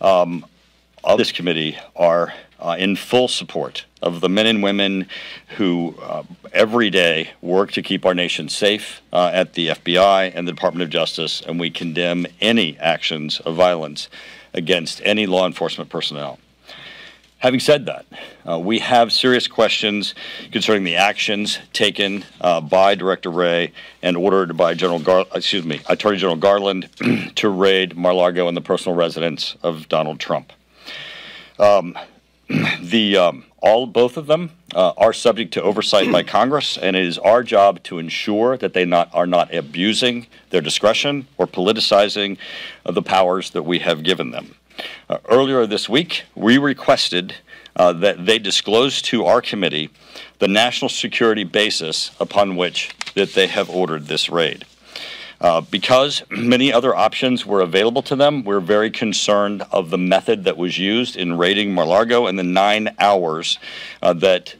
of this committee are in full support of the men and women who every day work to keep our nation safe at the FBI and the Department of Justice, and we condemn any actions of violence against any law enforcement personnel. Having said that, we have serious questions concerning the actions taken by Director Wray and ordered by Attorney General Garland to raid Mar-a-Lago and the personal residence of Donald Trump. Both of them are subject to oversight by Congress, and it is our job to ensure that they are not abusing their discretion or politicizing the powers that we have given them. Earlier this week, we requested that they disclose to our committee the national security basis upon which that they have ordered this raid. Because many other options were available to them, we're very concerned of the method that was used in raiding Mar-a-Lago and the 9 hours that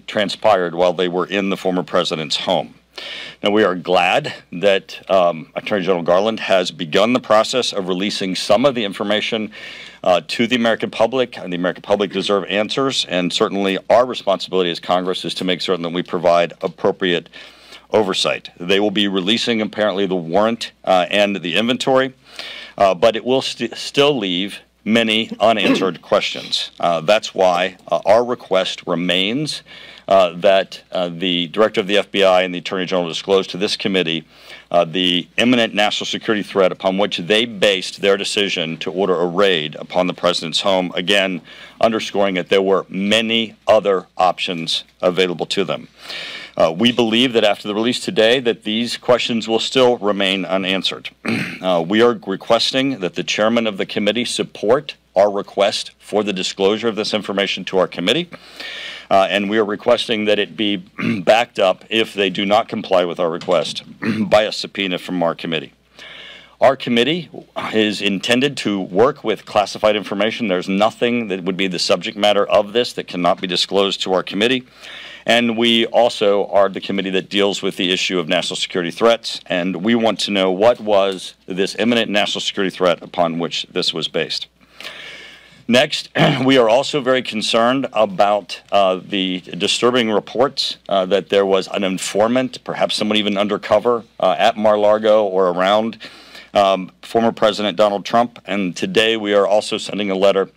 transpired while they were in the former president's home. Now, we are glad that Attorney General Garland has begun the process of releasing some of the information to the American public, and the American public deserve answers, and certainly our responsibility as Congress is to make certain that we provide appropriate oversight. They will be releasing apparently the warrant and the inventory, but it will still leave many unanswered questions. That's why our request remains that the Director of the FBI and the Attorney General disclose to this committee the imminent national security threat upon which they based their decision to order a raid upon the President's home, again underscoring that there were many other options available to them. We believe that after the release today that these questions will still remain unanswered. We are requesting that the chairman of the committee support our request for the disclosure of this information to our committee, and we are requesting that it be backed up, if they do not comply with our request, by a subpoena from our committee. Our committee is intended to work with classified information. There's nothing that would be the subject matter of this that cannot be disclosed to our committee. And we also are the committee that deals with the issue of national security threats, and we want to know what was this imminent national security threat upon which this was based. Next, we are also very concerned about the disturbing reports that there was an informant, perhaps someone even undercover, at Mar-a-Lago or around former President Donald Trump. And today we are also sending a letter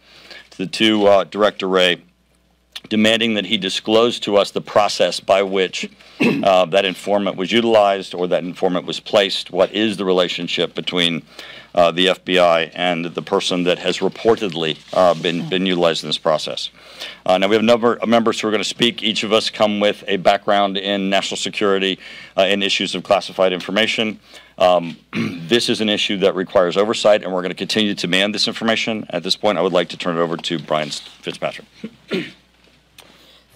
to Director Wray demanding that he disclose to us the process by which that informant was utilized or that informant was placed. What is the relationship between the FBI and the person that has reportedly been utilized in this process? Now, we have a number of members who are going to speak. Each of us come with a background in national security and issues of classified information. This is an issue that requires oversight, and we're going to continue to demand this information. At this point, I would like to turn it over to Brian Fitzpatrick.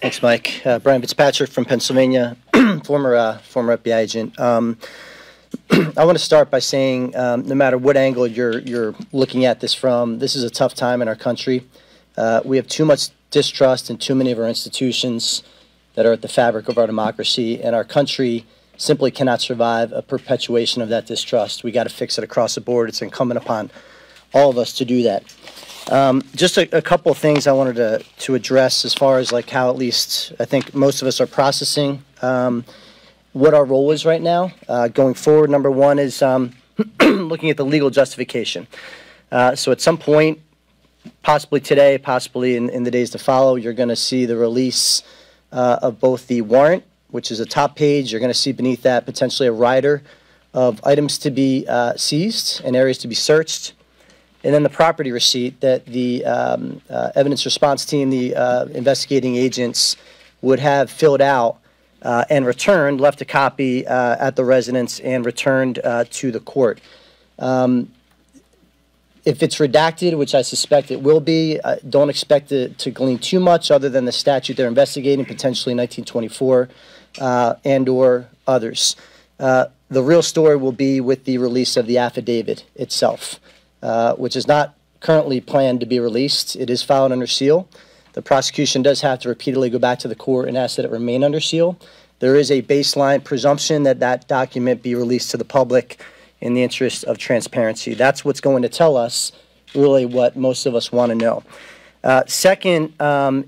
Thanks, Mike. Brian Fitzpatrick from Pennsylvania, former FBI agent. I want to start by saying, no matter what angle you're looking at this from, this is a tough time in our country. We have too much distrust in too many of our institutions that are at the fabric of our democracy, and our country simply cannot survive a perpetuation of that distrust. We got to fix it across the board. It's incumbent upon all of us to do that. Just a couple of things I wanted to address as far as like how at least I think most of us are processing what our role is right now. Going forward, number one is looking at the legal justification. So at some point, possibly today, possibly in the days to follow, you're going to see the release of both the warrant, which is a top page. You're going to see beneath that potentially a rider of items to be seized and areas to be searched. And then the property receipt that the evidence response team, the investigating agents, would have filled out and returned, left a copy at the residence, and returned to the court. If it's redacted, which I suspect it will be, don't expect it to glean too much other than the statute they're investigating, potentially 1924 and or others. The real story will be with the release of the affidavit itself, which is not currently planned to be released. It is filed under seal. The prosecution does have to repeatedly go back to the court and ask that it remain under seal. There is a baseline presumption that that document be released to the public in the interest of transparency. That's what's going to tell us really what most of us want to know. Second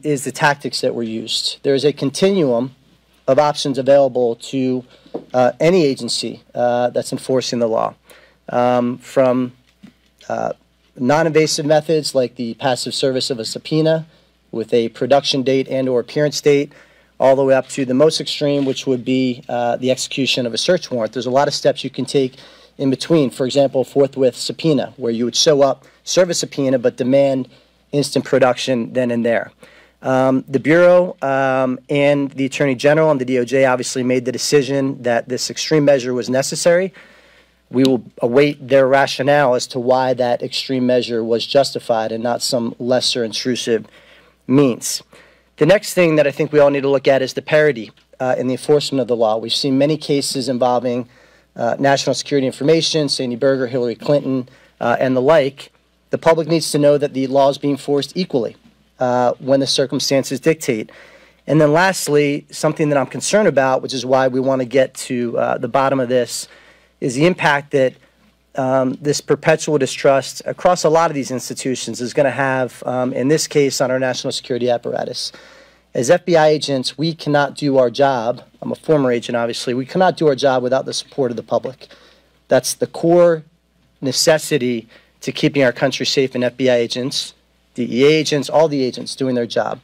is the tactics that were used. There's a continuum of options available to any agency that's enforcing the law, from non-invasive methods like the passive service of a subpoena with a production date and or appearance date, all the way up to the most extreme, which would be the execution of a search warrant. There's a lot of steps you can take in between. For example, forthwith subpoena, where you would show up, serve a subpoena, but demand instant production then and there. The Bureau and the Attorney General and the DOJ obviously made the decision that this extreme measure was necessary. We will await their rationale as to why that extreme measure was justified and not some lesser intrusive means. The next thing that I think we all need to look at is the parity in the enforcement of the law. We've seen many cases involving national security information, Sandy Berger, Hillary Clinton, and the like. The public needs to know that the law is being enforced equally when the circumstances dictate. And then lastly, something that I'm concerned about, which is why we want to get to the bottom of this, is the impact that this perpetual distrust across a lot of these institutions is going to have, in this case, on our national security apparatus. As FBI agents, we cannot do our job. I'm a former agent, obviously. We cannot do our job without the support of the public. That's the core necessity to keeping our country safe, and FBI agents, DEA agents, all the agents doing their job.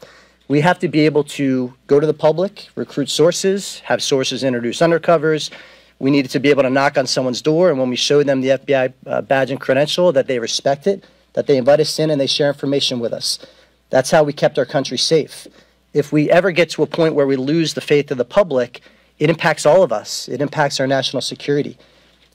We have to be able to go to the public, recruit sources, have sources introduce undercovers. We needed to be able to knock on someone's door, and when we show them the FBI badge and credential, that they respect it, that they invite us in and they share information with us. That's how we kept our country safe. If we ever get to a point where we lose the faith of the public, it impacts all of us. It impacts our national security.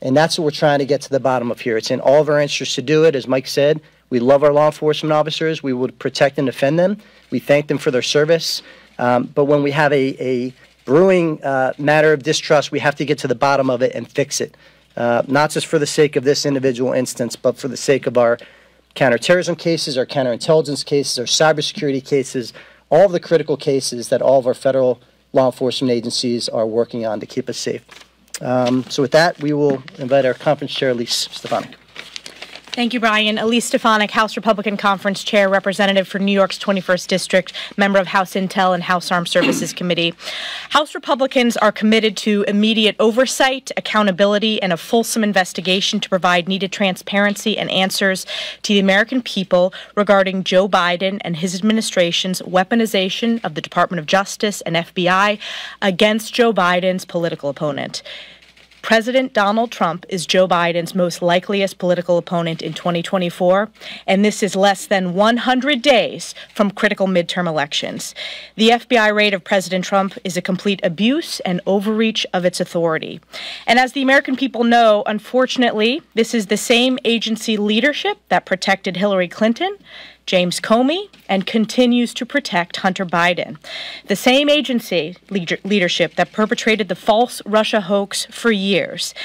And that's what we're trying to get to the bottom of here. It's in all of our interests to do it. As Mike said, we love our law enforcement officers. We would protect and defend them. We thank them for their service. But when we have a brewing matter of distrust, we have to get to the bottom of it and fix it. Not just for the sake of this individual instance, but for the sake of our counterterrorism cases, our counterintelligence cases, our cybersecurity cases, all of the critical cases that all of our federal law enforcement agencies are working on to keep us safe. So with that, we will invite our conference chair, Elise Stefanik. Thank you, Brian. Elise Stefanik, House Republican Conference Chair, Representative for New York's 21st District, member of House Intel and House Armed Services Committee. House Republicans are committed to immediate oversight, accountability, and a fulsome investigation to provide needed transparency and answers to the American people regarding Joe Biden and his administration's weaponization of the Department of Justice and FBI against Joe Biden's political opponent. President Donald Trump is Joe Biden's most likeliest political opponent in 2024, and this is less than 100 days from critical midterm elections. The FBI raid of President Trump is a complete abuse and overreach of its authority. And as the American people know, unfortunately, this is the same agency leadership that protected Hillary Clinton, James Comey, and continues to protect Hunter Biden. The same agency leadership that perpetrated the false Russia hoax for years.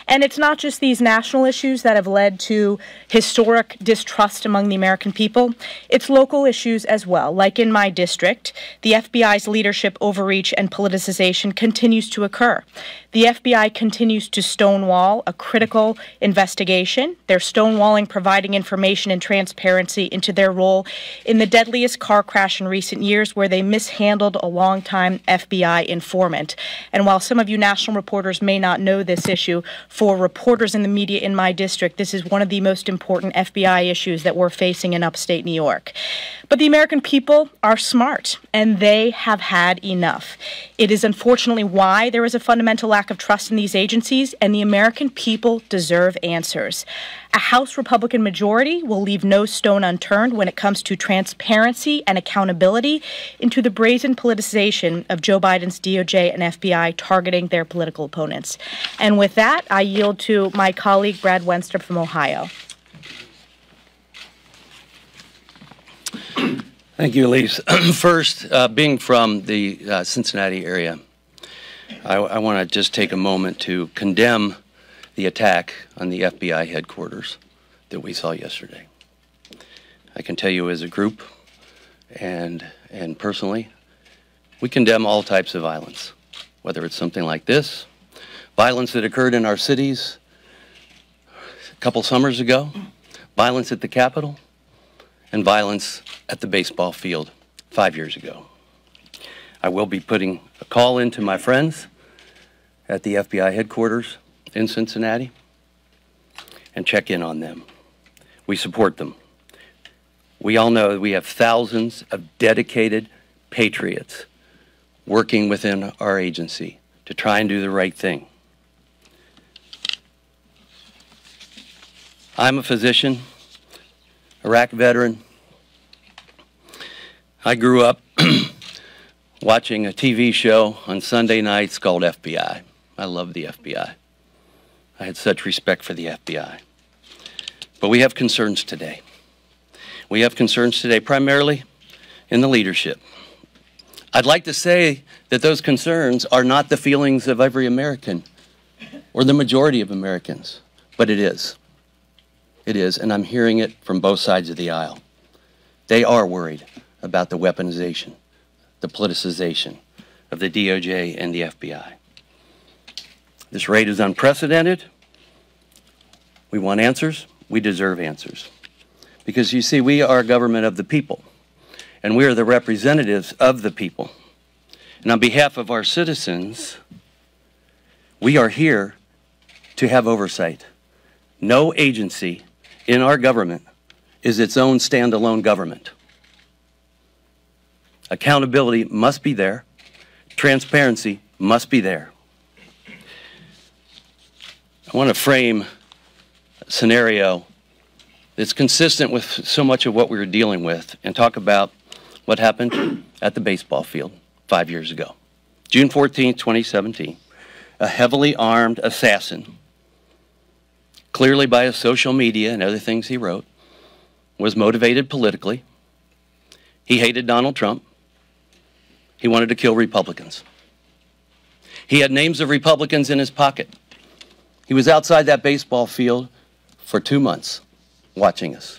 And it's not just these national issues that have led to historic distrust among the American people. It's local issues as well. Like in my district, the FBI's leadership overreach and politicization continues to occur. The FBI continues to stonewall a critical investigation. They're stonewalling providing information and transparency into their role in the deadliest car crash in recent years where they mishandled a longtime FBI informant. And while some of you national reporters may not know this issue, for reporters in the media in my district, this is one of the most important FBI issues that we're facing in upstate New York. But the American people are smart, and they have had enough. It is unfortunately why there is a fundamental lack of trust in these agencies, and the American people deserve answers. A House Republican majority will leave no stone unturned when it comes to transparency and accountability into the brazen politicization of Joe Biden's DOJ and FBI targeting their political opponents. And with that, I yield to my colleague, Brad Wenstrup from Ohio. Thank you, Elise. First, being from the Cincinnati area, I want to just take a moment to condemn the attack on the FBI headquarters that we saw yesterday. I can tell you as a group and personally, we condemn all types of violence, whether it's something like this, violence that occurred in our cities a couple summers ago, violence at the Capitol, and violence at the baseball field 5 years ago. I will be putting a call into my friends at the FBI headquarters in Cincinnati and check in on them. We support them. We all know that we have thousands of dedicated patriots working within our agency to try and do the right thing. I'm a physician, Iraq veteran. I grew up watching a TV show on Sunday nights called FBI. I love the FBI. I had such respect for the FBI. But we have concerns today. We have concerns today primarily in the leadership. I'd like to say that those concerns are not the feelings of every American or the majority of Americans, but it is. It is, and I'm hearing it from both sides of the aisle. They are worried about the weaponization, the politicization of the DOJ and the FBI. This raid is unprecedented. We want answers. We deserve answers. Because you see, we are a government of the people, and we are the representatives of the people. And on behalf of our citizens, we are here to have oversight. No agency in our government is its own standalone government. Accountability must be there. Transparency must be there. I want to frame a scenario that's consistent with so much of what we were dealing with and talk about what happened at the baseball field 5 years ago. June 14, 2017, a heavily armed assassin, clearly by his social media and other things he wrote, was motivated politically. He hated Donald Trump. He wanted to kill Republicans. He had names of Republicans in his pocket. He was outside that baseball field for 2 months watching us.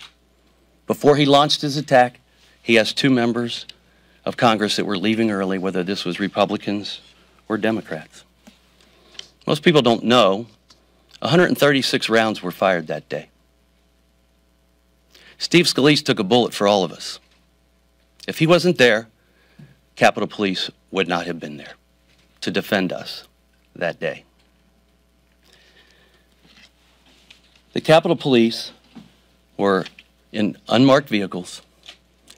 Before he launched his attack, he asked 2 members of Congress that were leaving early whether this was Republicans or Democrats. Most people don't know 136 rounds were fired that day. Steve Scalise took a bullet for all of us. If he wasn't there, Capitol Police would not have been there to defend us that day. The Capitol Police were in unmarked vehicles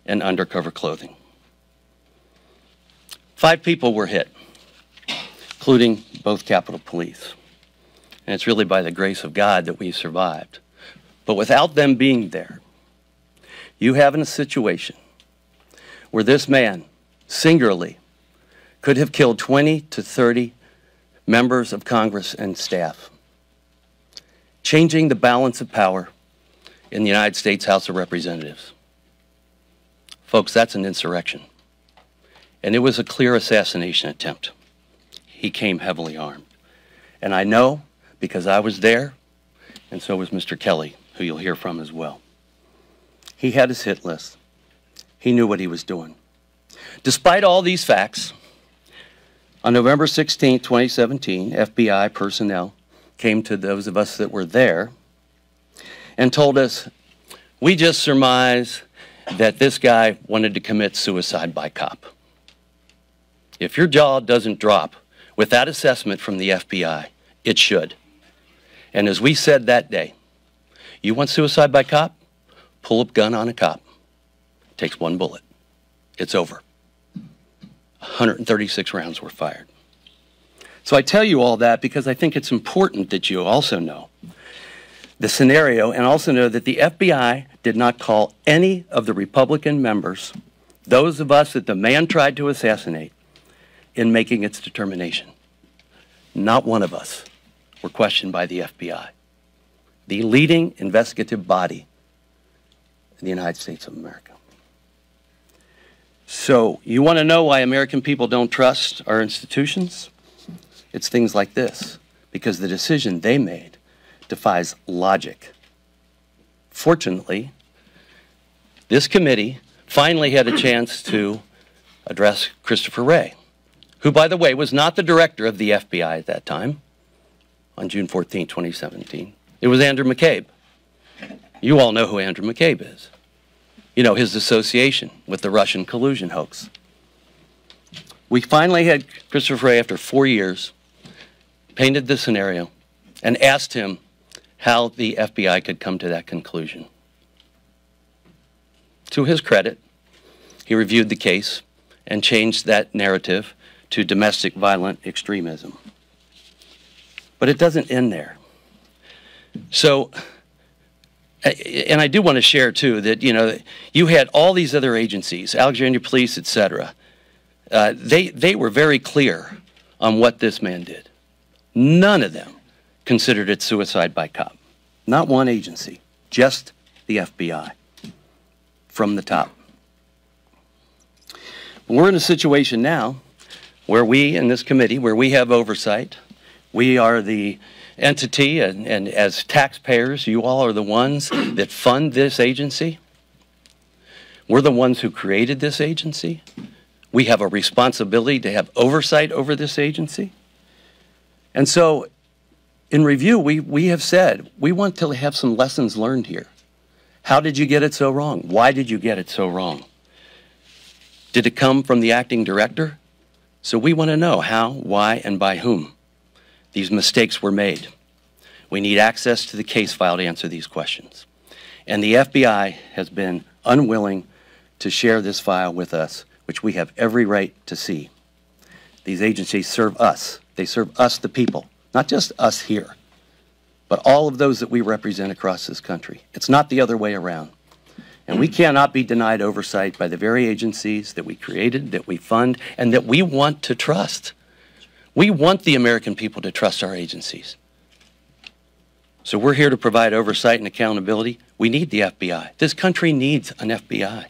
and undercover clothing. 5 people were hit, including both Capitol Police. And it's really by the grace of God that we survived. But without them being there, you have in a situation where this man singularly could have killed 20 to 30 members of Congress and staff, changing the balance of power in the United States House of Representatives. Folks, that's an insurrection. And it was a clear assassination attempt. He came heavily armed. And I know, because I was there, and so was Mr. Kelly, who you'll hear from as well. He had his hit list. He knew what he was doing. Despite all these facts, on November 16, 2017, FBI personnel came to those of us that were there and told us, we just surmise that this guy wanted to commit suicide by cop. If your jaw doesn't drop with that assessment from the FBI, it should. And as we said that day, you want suicide by cop? Pull a gun on a cop. It takes 1 bullet. It's over. 136 rounds were fired. So I tell you all that because I think it's important that you also know the scenario and also know that the FBI did not call any of the Republican members, those of us that the man tried to assassinate, in making its determination. Not one of us were questioned by the FBI, the leading investigative body in the United States of America. So you want to know why American people don't trust our institutions? It's things like this, because the decision they made defies logic. Fortunately, this committee finally had a chance to address Christopher Wray, who, by the way, was not the director of the FBI at that time, on June 14, 2017. It was Andrew McCabe. You all know who Andrew McCabe is. You know his association with the Russian collusion hoax. We finally had Christopher Wray, after 4 years, painted the scenario and asked him how the FBI could come to that conclusion. To his credit, he reviewed the case and changed that narrative to domestic violent extremism. But it doesn't end there. So, and I do want to share too that, you know, you had all these other agencies, Alexandria Police, etc. They were very clear on what this man did. None of them considered it suicide by cop. Not one agency, just the FBI from the top. We're in a situation now where we in this committee, where we have oversight, we are the entity, and as taxpayers, you all are the ones that fund this agency. We're the ones who created this agency. We have a responsibility to have oversight over this agency. And so, in review, we have said, we want to have some lessons learned here. How did you get it so wrong? Why did you get it so wrong? Did it come from the acting director? So we want to know how, why, and by whom these mistakes were made. We need access to the case file to answer these questions. And the FBI has been unwilling to share this file with us, which we have every right to see. These agencies serve us. They serve us, the people, not just us here, but all of those that we represent across this country. It's not the other way around. And we cannot be denied oversight by the very agencies that we created, that we fund, and that we want to trust. We want the American people to trust our agencies. So we're here to provide oversight and accountability. We need the FBI. This country needs an FBI.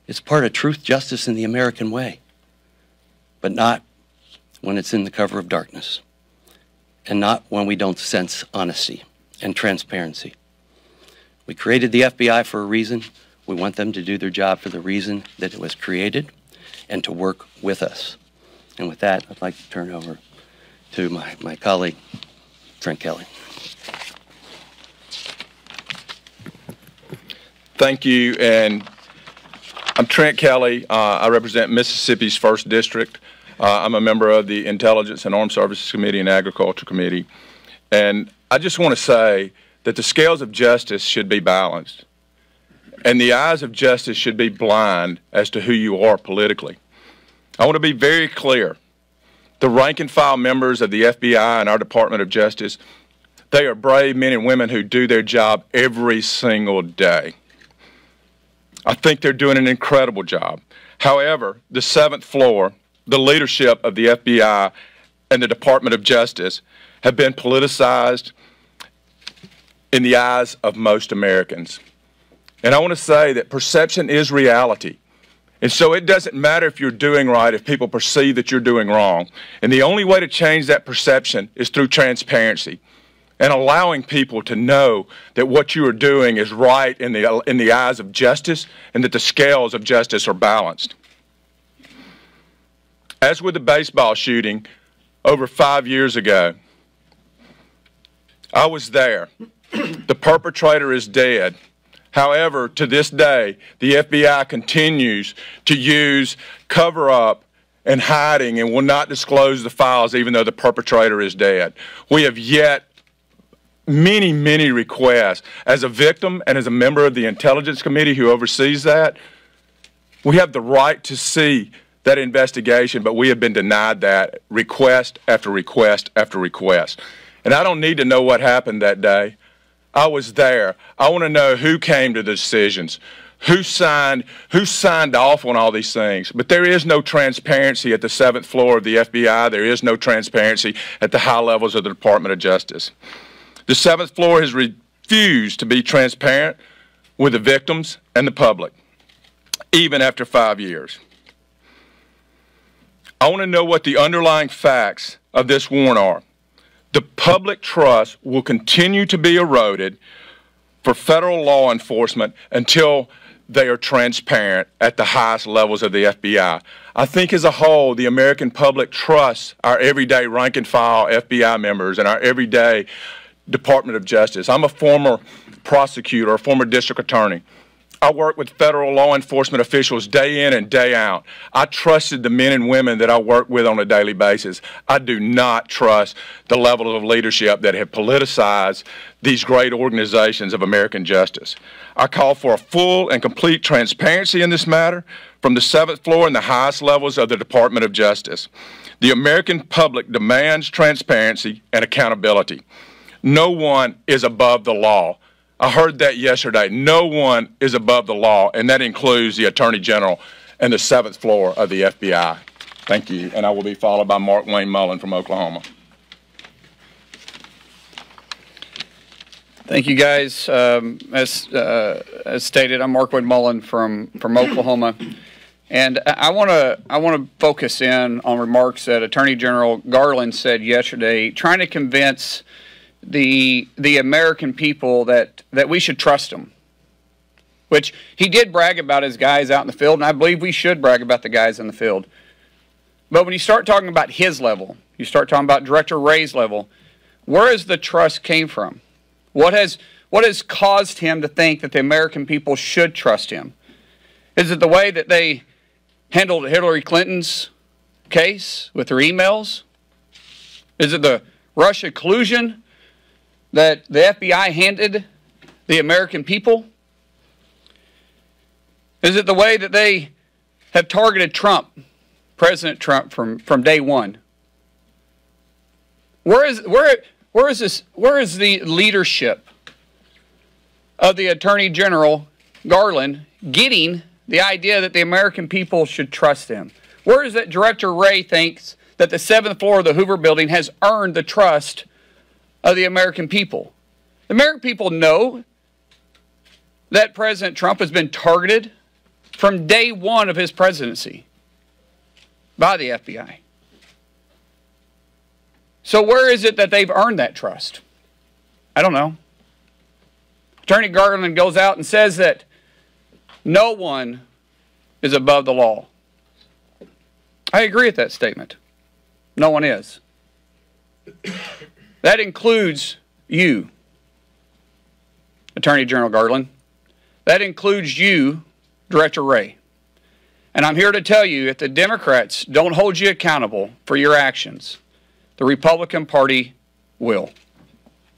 It's part of truth, justice, and the American way, but not when it's in the cover of darkness, and not when we don't sense honesty and transparency. We created the FBI for a reason. We want them to do their job for the reason that it was created and to work with us. And with that, I'd like to turn over to my colleague, Trent Kelly. Thank you. And I'm Trent Kelly. I represent Mississippi's 1st District. I'm a member of the Intelligence and Armed Services Committee and Agriculture Committee. And I just want to say that the scales of justice should be balanced, and the eyes of justice should be blind as to who you are politically. I want to be very clear. The rank and file members of the FBI and our Department of Justice, they are brave men and women who do their job every single day. I think they're doing an incredible job. However, the 7th floor, the leadership of the FBI and the Department of Justice have been politicized in the eyes of most Americans. And I want to say that perception is reality. And so it doesn't matter if you're doing right if people perceive that you're doing wrong. And the only way to change that perception is through transparency and allowing people to know that what you are doing is right in the eyes of justice and that the scales of justice are balanced. As with the baseball shooting over 5 years ago, I was there. The perpetrator is dead. However, to this day, the FBI continues to use cover-up and hiding and will not disclose the files even though the perpetrator is dead. We have yet many, many requests. As a victim and as a member of the Intelligence Committee who oversees that, we have the right to see that investigation, but we have been denied that request after request after request. And I don't need to know what happened that day. I was there. I want to know who came to the decisions, who signed off on all these things. But there is no transparency at the 7th floor of the FBI. There is no transparency at the high levels of the Department of Justice. The 7th floor has refused to be transparent with the victims and the public, even after 5 years. I want to know what the underlying facts of this warrant are. The public trust will continue to be eroded for federal law enforcement until they are transparent at the highest levels of the FBI. I think as a whole, the American public trusts our everyday rank and file FBI members and our everyday Department of Justice. I'm a former prosecutor, or former district attorney. I work with federal law enforcement officials day in and day out. I trusted the men and women that I work with on a daily basis. I do not trust the level of leadership that have politicized these great organizations of American justice. I call for a full and complete transparency in this matter from the 7th floor and the highest levels of the Department of Justice. The American public demands transparency and accountability. No one is above the law. I heard that yesterday. No one is above the law, and that includes the Attorney General and the 7th floor of the FBI. Thank you, and I will be followed by Mark Wayne Mullen from Oklahoma. Thank you, guys. As stated, I'm Mark Wayne Mullen from Oklahoma, and I want to focus in on remarks that Attorney General Garland said yesterday, trying to convince the American people that we should trust him, which he did brag about his guys out in the field, and I believe we should brag about the guys in the field. But when you start talking about his level, you start talking about Director Wray's level, where has the trust came from? What has caused him to think that the American people should trust him? Is it the way that they handled Hillary Clinton's case with their emails? Is it the Russia collusion that the FBI handed the American people? Is it the way that they have targeted Trump, President Trump, from day one? Where is the leadership of the Attorney General Garland getting the idea that the American people should trust him? Where is that Director Wray thinks that the 7th floor of the Hoover Building has earned the trust of the American people? The American people know that President Trump has been targeted from day one of his presidency by the FBI. So where is it that they've earned that trust? I don't know. Attorney Garland goes out and says that no one is above the law. I agree with that statement. No one is. That includes you, Attorney General Garland. That includes you, Director Wray. And I'm here to tell you, if the Democrats don't hold you accountable for your actions, the Republican Party will.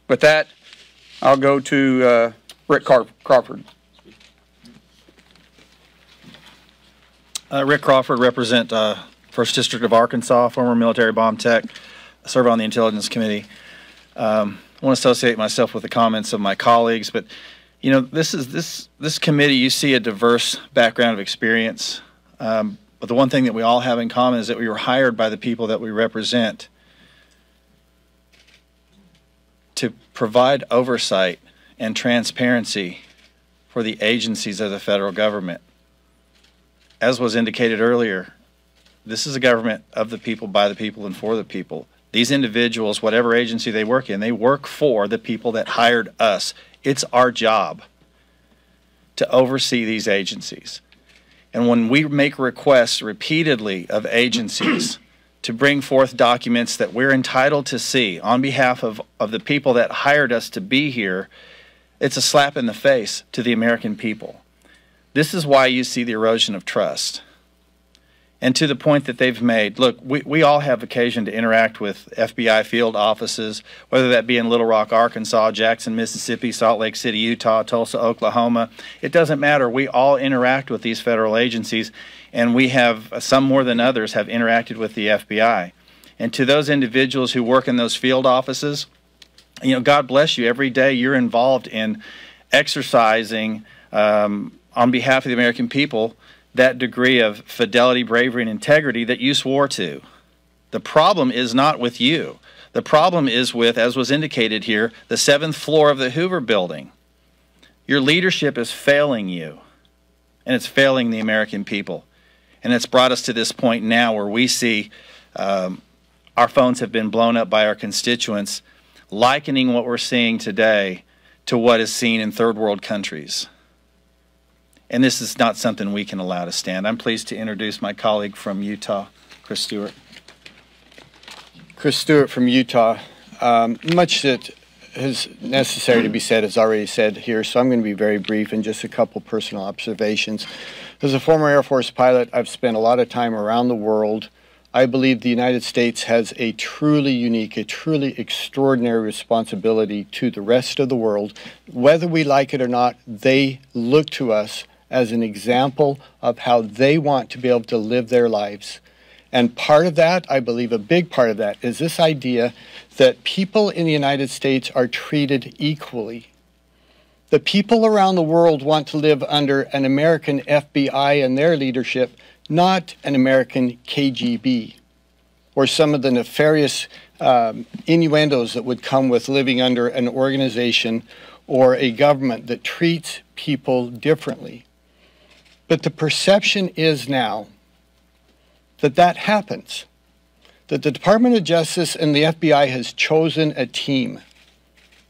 With that, I'll go to Rick Crawford. Rick Crawford, represent 1st District of Arkansas, former military bomb tech, serve on the Intelligence Committee. I want to associate myself with the comments of my colleagues, but you know, this committee, you see a diverse background of experience, but the one thing that we all have in common is that we were hired by the people that we represent to provide oversight and transparency for the agencies of the federal government. As was indicated earlier, this is a government of the people, by the people, and for the people. These individuals, whatever agency they work in, they work for the people that hired us. It's our job to oversee these agencies. And when we make requests repeatedly of agencies to bring forth documents that we're entitled to see on behalf of the people that hired us to be here, it's a slap in the face to the American people. This is why you see the erosion of trust. And to the point that they've made, look, we all have occasion to interact with FBI field offices, whether that be in Little Rock, Arkansas, Jackson, Mississippi, Salt Lake City, Utah, Tulsa, Oklahoma. It doesn't matter. We all interact with these federal agencies, and we have, some more than others, have interacted with the FBI. And to those individuals who work in those field offices, you know, God bless you. Every day you're involved in exercising on behalf of the American people that degree of fidelity, bravery, and integrity that you swore to. The problem is not with you. The problem is with, as was indicated here, the 7th floor of the Hoover Building. Your leadership is failing you, and it's failing the American people. And it's brought us to this point now where we see our phones have been blown up by our constituents, likening what we're seeing today to what is seen in third world countries. And this is not something we can allow to stand. I'm pleased to introduce my colleague from Utah, Chris Stewart. Chris Stewart from Utah. Much that is necessary to be said is already said here, so I'm going to be very brief and just a couple personal observations. As a former Air Force pilot, I've spent a lot of time around the world. I believe the United States has a truly unique, a truly extraordinary responsibility to the rest of the world. Whether we like it or not, they look to us as an example of how they want to be able to live their lives. And part of that, I believe a big part of that, is this idea that people in the United States are treated equally. The people around the world want to live under an American FBI and their leadership, not an American KGB, or some of the nefarious innuendos that would come with living under an organization or a government that treats people differently. But the perception is now that that happens, that the Department of Justice and the FBI has chosen a team,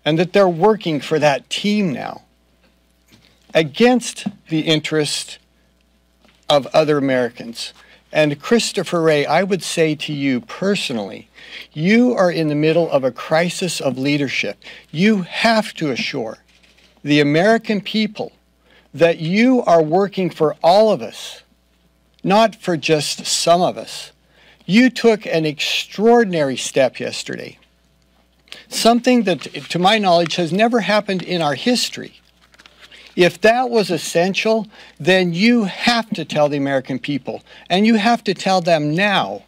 and that they're working for that team now against the interest of other Americans. And Christopher Wray, I would say to you personally, you are in the middle of a crisis of leadership. You have to assure the American people that you are working for all of us, not for just some of us. You took an extraordinary step yesterday, something that, to my knowledge, has never happened in our history. If that was essential, then you have to tell the American people, and you have to tell them now.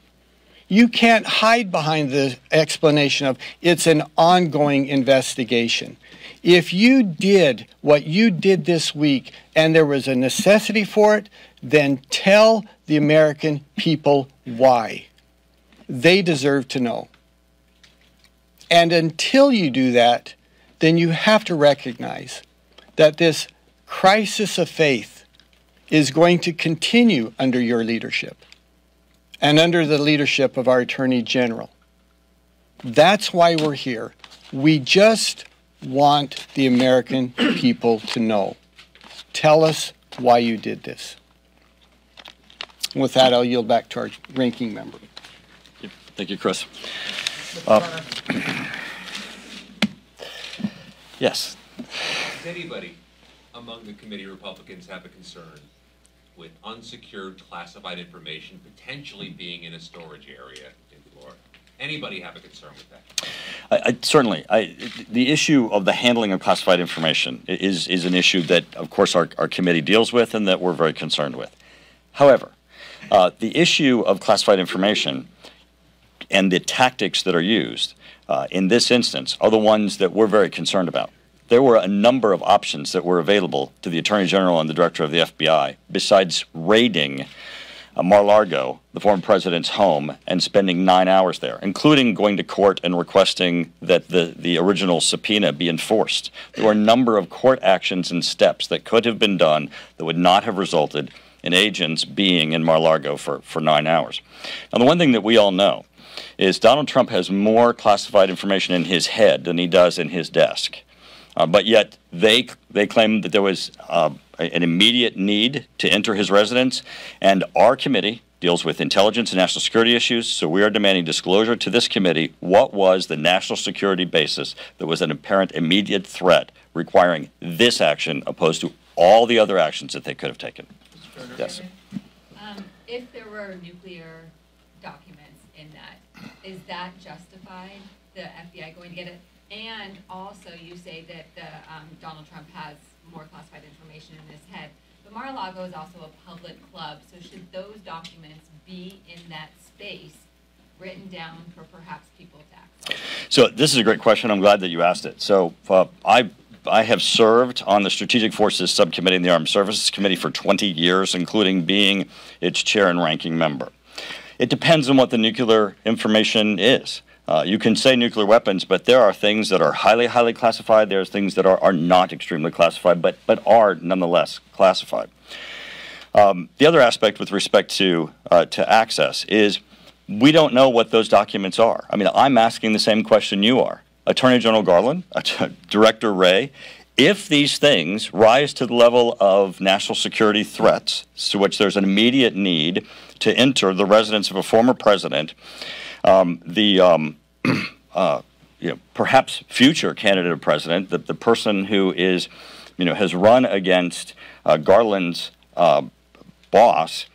You can't hide behind the explanation of it's an ongoing investigation. If you did what you did this week and there was a necessity for it, then tell the American people why. They deserve to know. And until you do that, then you have to recognize that this crisis of faith is going to continue under your leadership and under the leadership of our Attorney General. That's why we're here. We just want the American people to know. Tell us why you did this. And with that, I'll yield back to our ranking member. Thank you, Chris. Yes. Does anybody among the committee Republicans have a concern with unsecured classified information potentially being in a storage area in Florida? Anybody have a concern with that? Certainly. The issue of the handling of classified information is an issue that, of course, our committee deals with and that we're very concerned with. However, the issue of classified information and the tactics that are used in this instance are the ones that we're very concerned about. There were a number of options that were available to the Attorney General and the Director of the FBI besides raiding Mar-a-Lago, the former president's home, and spending 9 hours there, including going to court and requesting that the original subpoena be enforced. There were a number of court actions and steps that could have been done that would not have resulted in agents being in Mar-a-Lago for 9 hours. Now, the one thing that we all know is Donald Trump has more classified information in his head than he does in his desk. But yet they claim that there was an immediate need to enter his residence, and our committee deals with intelligence and national security issues, so we are demanding disclosure to this committee what was the national security basis that was an apparent immediate threat requiring this action opposed to all the other actions that they could have taken. Yes. If there were nuclear documents in that, is that justified, the FBI going to get it? And also, you say that Donald Trump has more classified information in his head. But Mar-a-Lago is also a public club, so should those documents be in that space, written down for perhaps people to access? So this is a great question. I'm glad that you asked it. So I have served on the Strategic Forces Subcommittee and the Armed Services Committee for 20 years, including being its chair and ranking member. It depends on what the nuclear information is. You can say nuclear weapons, but there are things that are highly, highly classified. There's things that are not extremely classified, but are nonetheless classified. The other aspect with respect to access is we don't know what those documents are. I mean, I'm asking the same question you are. Attorney General Garland, Director Wray, if these things rise to the level of national security threats to which there's an immediate need to enter the residence of a former president, perhaps future candidate of president, the person who is, has run against Garland's boss,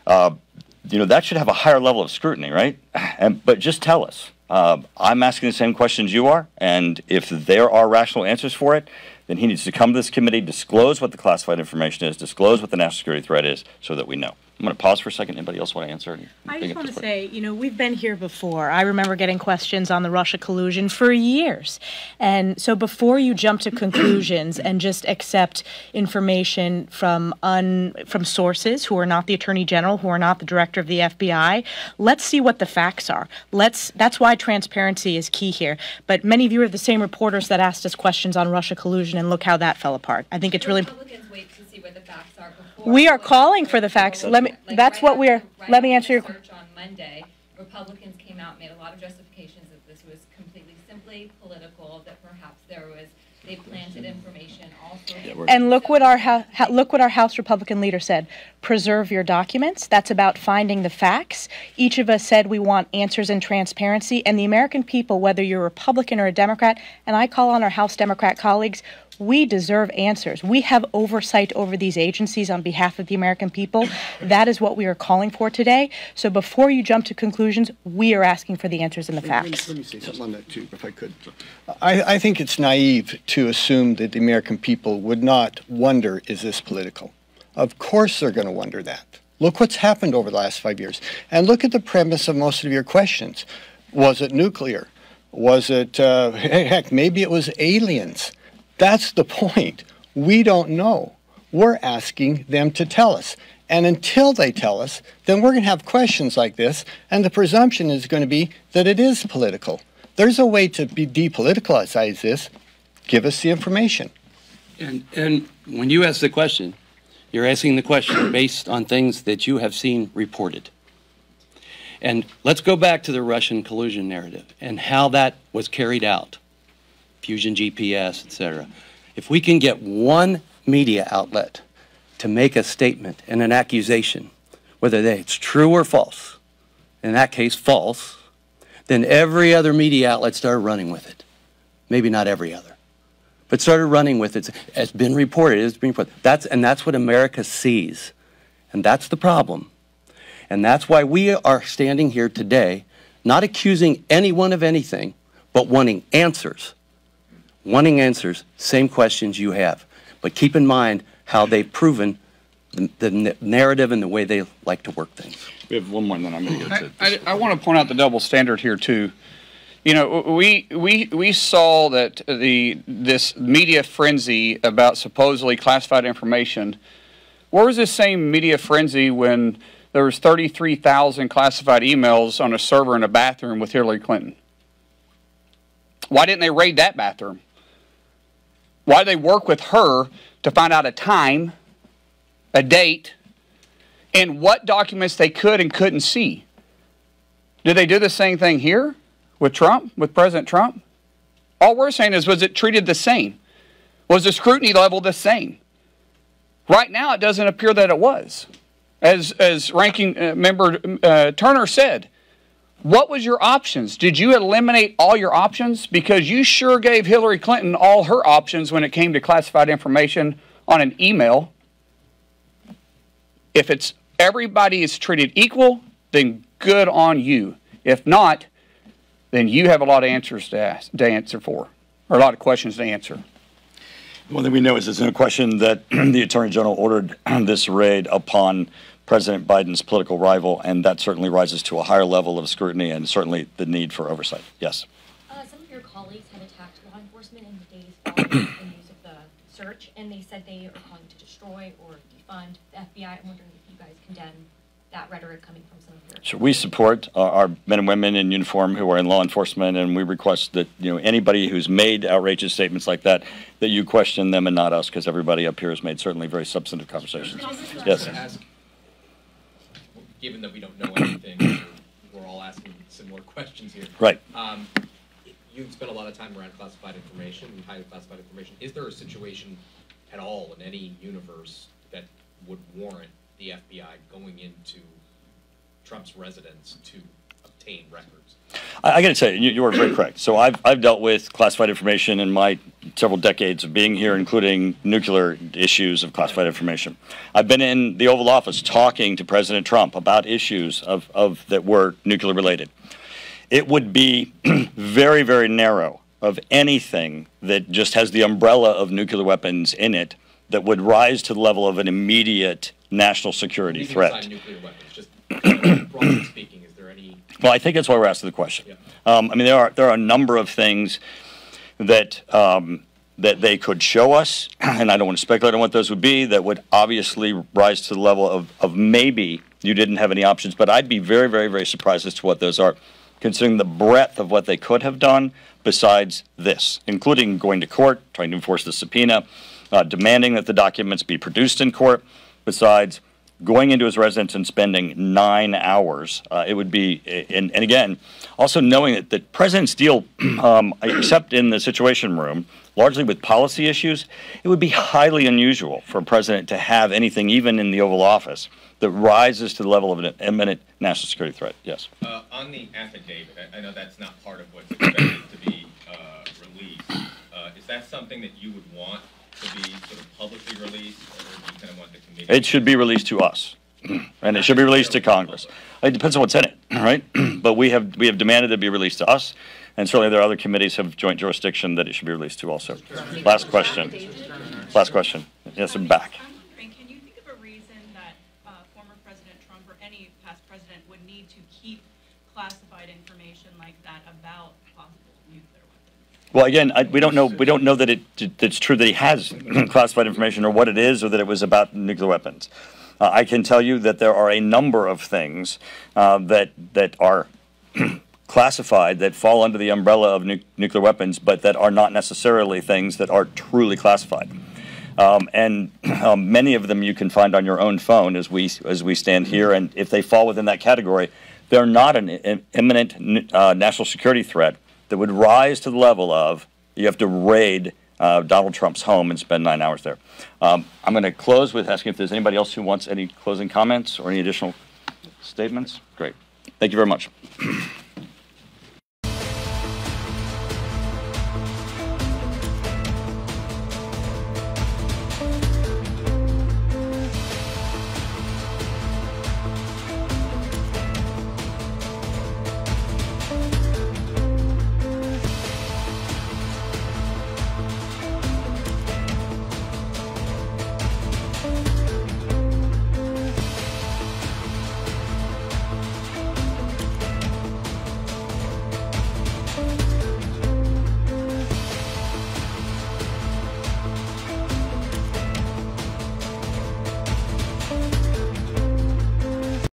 that should have a higher level of scrutiny, right? But just tell us. I'm asking the same questions you are, and if there are rational answers for it, then he needs to come to this committee, disclose what the classified information is, disclose what the national security threat is, so that we know. I'm going to pause for a second. Anybody else want to answer? I just want to say, we've been here before. I remember getting questions on the Russia collusion for years. And so before you jump to conclusions and just accept information from sources who are not the Attorney General, who are not the Director of the FBI, let's see what the facts are. That's why transparency is key here. But many of you are the same reporters that asked us questions on Russia collusion, and look how that fell apart. I think it's really... Republicans wait to see what the facts are before. We are calling for the facts. Let me answer your question. On Monday, Republicans came out and made a lot of justifications that this was completely simply political, that perhaps they planted information also. And look what our House Republican leader said. Preserve your documents. That's about finding the facts. Each of us said we want answers and transparency. And the American people, whether you're a Republican or a Democrat, and I call on our House Democrat colleagues, we deserve answers. We have oversight over these agencies on behalf of the American people. That is what we are calling for today. So before you jump to conclusions, we are asking for the answers and the facts. Let me say something on that, too, if I could. I think it's naive to assume that the American people would not wonder, is this political? Of course they're going to wonder that. Look what's happened over the last 5 years. And look at the premise of most of your questions. Was it nuclear? Was it, heck, maybe it was aliens? That's the point. We don't know. We're asking them to tell us. And until they tell us, then we're going to have questions like this, and the presumption is going to be that it is political. There's a way to depoliticize this. Give us the information. And when you ask the question, you're asking the question based on things that you have seen reported. And let's go back to the Russian collusion narrative and how that was carried out. Fusion GPS, etc. If we can get one media outlet to make a statement and an accusation, whether it's true or false, in that case false, then every other media outlet started running with it. Maybe not every other, but started running with it. It's been reported. It's been reported. That's what America sees, and that's the problem. And that's why we are standing here today, not accusing anyone of anything, but wanting answers. Wanting answers, same questions you have. But keep in mind how they've proven the narrative and the way they like to work things. We have one more, and then I'm going to go to... I want to point out the double standard here, too. We saw that this media frenzy about supposedly classified information. Where was this same media frenzy when there was 33,000 classified emails on a server in a bathroom with Hillary Clinton? Why didn't they raid that bathroom? Why did they work with her to find out a time, a date, and what documents they could and couldn't see? Did they do the same thing here with Trump, with President Trump? All we're saying is, was it treated the same? Was the scrutiny level the same? Right now, it doesn't appear that it was. As Ranking Member Turner said, what was your options? Did you eliminate all your options? Because you sure gave Hillary Clinton all her options when it came to classified information on an email. If it's everybody is treated equal, then good on you. If not, then you have a lot of answers to answer for, or a lot of questions to answer. One thing we know is it's no question that the Attorney General ordered this raid upon President Biden's political rival, and that certainly rises to a higher level of scrutiny and certainly the need for oversight. Yes? Some of your colleagues have attacked law enforcement in the days following the news of the search, and they said they are going to destroy or defund the FBI. I'm wondering if you guys condemn that rhetoric coming from some of your... So we support our men and women in uniform who are in law enforcement, and we request that anybody who's made outrageous statements like that you question them and not us, because everybody up here has made certainly very substantive conversations. Yes? Given that we don't know anything, we're all asking similar questions here. Right. You've spent a lot of time around classified information and highly classified information. Is there a situation at all in any universe that would warrant the FBI going into Trump's residence to obtain records? I got to tell you, you are very correct. So I've dealt with classified information in my several decades of being here, including nuclear issues of classified information. I've been in the Oval Office talking to President Trump about issues of that were nuclear related. It would be very, very narrow of anything that just has the umbrella of nuclear weapons in it that would rise to the level of an immediate national security threat. Nuclear weapons, just broadly speaking, is there any? Well, I think that's why we're asking the question. Yeah. I mean, there are a number of things that that they could show us, and I don't want to speculate on what those would be, that would obviously rise to the level of maybe you didn't have any options, but I'd be very, very, very surprised as to what those are, considering the breadth of what they could have done besides this, including going to court, trying to enforce the subpoena, demanding that the documents be produced in court, besides going into his residence and spending 9 hours. It would be, and again, also knowing that the President's deal, except in the Situation Room, largely with policy issues, it would be highly unusual for a president to have anything, even in the Oval Office, that rises to the level of an imminent national security threat. Yes. On the affidavit, I know that's not part of what's expected to be released. Is that something that you would want to be sort of publicly released, or do you kind of want the committee? It should be released to us, and it should be released to Congress. It depends on what's in it, right? But we have demanded it be released to us, and certainly there are other committees have joint jurisdiction that it should be released to also. Last question. Last question. Yes, I'm back. I'm wondering, can you think of a reason that former President Trump or any past president would need to keep classified information like that about possible nuclear weapons? Well, again, we don't know. We don't know that it's true that he has classified information, or what it is, or that it was about nuclear weapons. I can tell you that there are a number of things that are classified that fall under the umbrella of nuclear weapons, but that are not necessarily things that are truly classified. And many of them you can find on your own phone as we stand here. And if they fall within that category, they're not an imminent national security threat that would rise to the level of you have to raid Donald Trump's home and spend 9 hours there. I'm going to close with asking if there's anybody else who wants any closing comments or any additional statements. Great. Thank you very much.